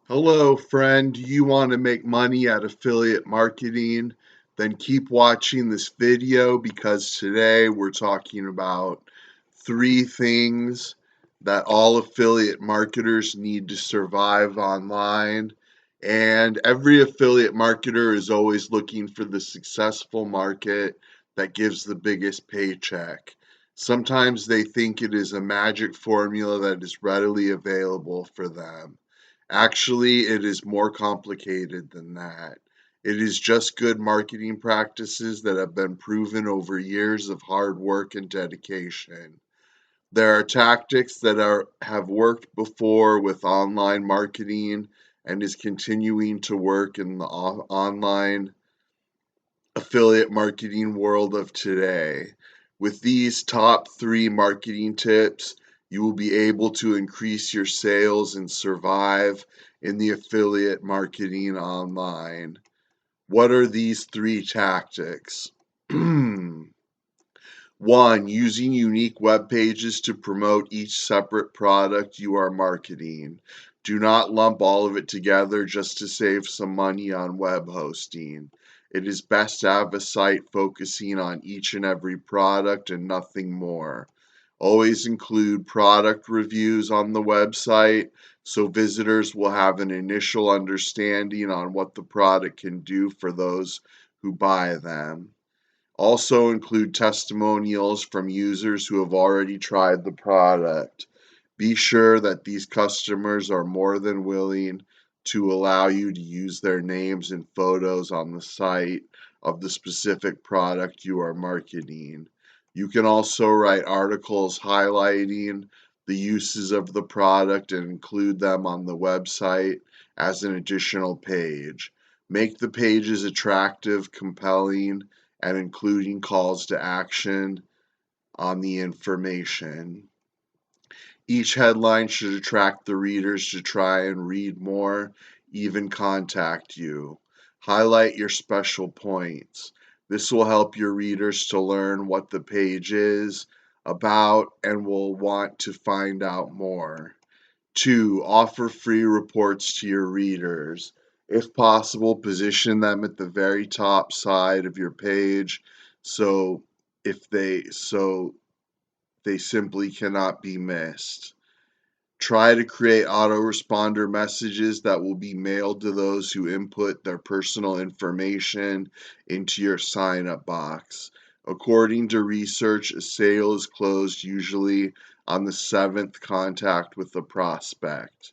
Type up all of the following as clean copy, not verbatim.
Hello, friend. You want to make money at affiliate marketing? Then keep watching this video because today we're talking about three things that all affiliate marketers need to survive online. And every affiliate marketer is always looking for the successful market that gives the biggest paycheck. Sometimes they think it is a magic formula that is readily available for them. Actually, it is more complicated than that. It is just good marketing practices that have been proven over years of hard work and dedication. There are tactics that have worked before with online marketing and is continuing to work in the online affiliate marketing world of today. With these top three marketing tips, you will be able to increase your sales and survive in the affiliate marketing online. What are these three tactics? One, using unique web pages to promote each separate product you are marketing. Do not lump all of it together just to save some money on web hosting. It is best to have a site focusing on each and every product and nothing more. Always include product reviews on the website so visitors will have an initial understanding on what the product can do for those who buy them. Also include testimonials from users who have already tried the product. Be sure that these customers are more than willing to allow you to use their names and photos on the site of the specific product you are marketing. You can also write articles highlighting the uses of the product and include them on the website as an additional page. Make the pages attractive, compelling, and including calls to action on the information. Each headline should attract the readers to try and read more, even contact you. Highlight your special points. This will help your readers to learn what the page is about and will want to find out more. 2. Offer free reports to your readers. If possible, position them at the very top side of your page so if they so they simply cannot be missed. Try to create autoresponder messages that will be mailed to those who input their personal information into your sign up box. According to research, a sale is closed usually on the seventh contact with the prospect.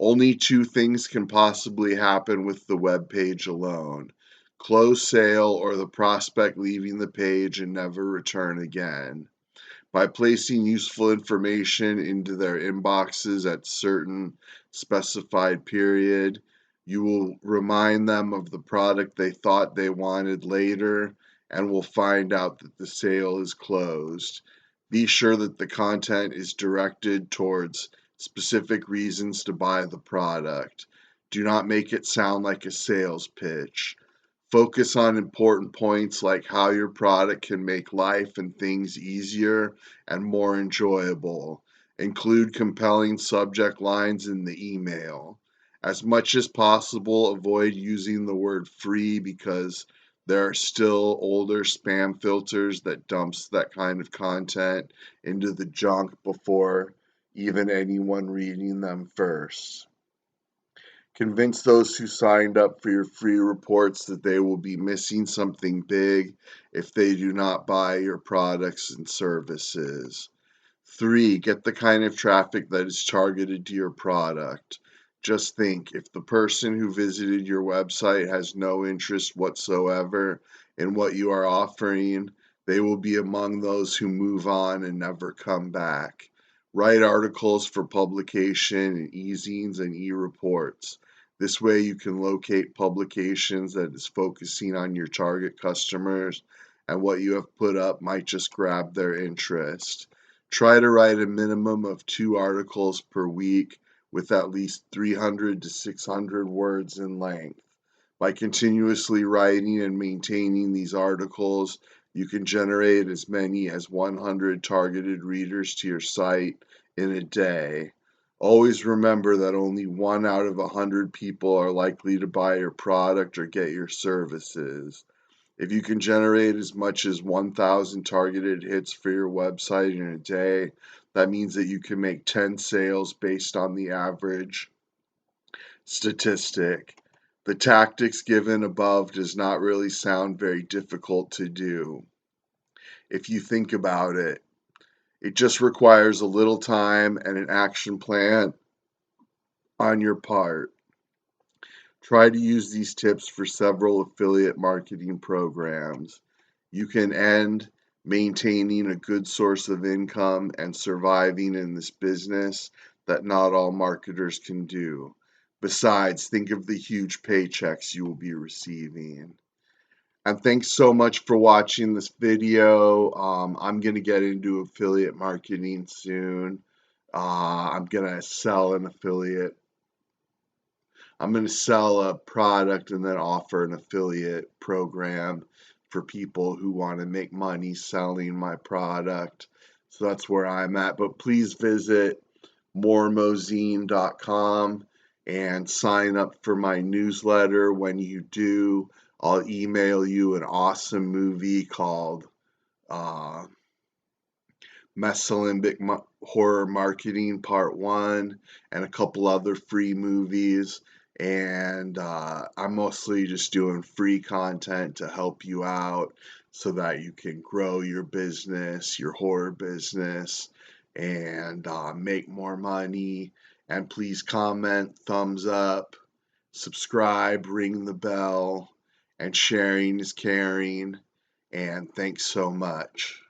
Only two things can possibly happen with the web page alone: close sale or the prospect leaving the page and never return again. By placing useful information into their inboxes at certain specified period, you will remind them of the product they thought they wanted later and will find out that the sale is closed. Be sure that the content is directed towards specific reasons to buy the product. Do not make it sound like a sales pitch. Focus on important points like how your product can make life and things easier and more enjoyable. Include compelling subject lines in the email. As much as possible, avoid using the word free because there are still older spam filters that dumps that kind of content into the junk before even anyone reading them first. Convince those who signed up for your free reports that they will be missing something big if they do not buy your products and services. 3. Get the kind of traffic that is targeted to your product. Just think, if the person who visited your website has no interest whatsoever in what you are offering, they will be among those who move on and never come back. Write articles for publication in e-zines and e-reports. This way you can locate publications that is focusing on your target customers, and what you have put up might just grab their interest. Try to write a minimum of 2 articles per week with at least 300 to 600 words in length. By continuously writing and maintaining these articles, you can generate as many as 100 targeted readers to your site in a day. Always remember that only 1 out of 100 people are likely to buy your product or get your services. If you can generate as much as 1,000 targeted hits for your website in a day, that means that you can make 10 sales based on the average statistic. The tactics given above does not really sound very difficult to do. If you think about it, it just requires a little time and an action plan on your part. Try to use these tips for several affiliate marketing programs. You can end maintaining a good source of income and surviving in this business that not all marketers can do. Besides, think of the huge paychecks you will be receiving. And thanks so much for watching this video. I'm going to get into affiliate marketing soon. I'm going to sell an affiliate. I'm going to sell a product and then offer an affiliate program for people who want to make money selling my product. So that's where I'm at. But please visit moremozine.com and sign up for my newsletter. When you do, I'll email you an awesome movie called Mesolimbic Horror Marketing Part 1 and a couple other free movies. And I'm mostly just doing free content to help you out so that you can grow your business, your horror business, and make more money. And please comment, thumbs up, subscribe, ring the bell, and sharing is caring. And thanks so much.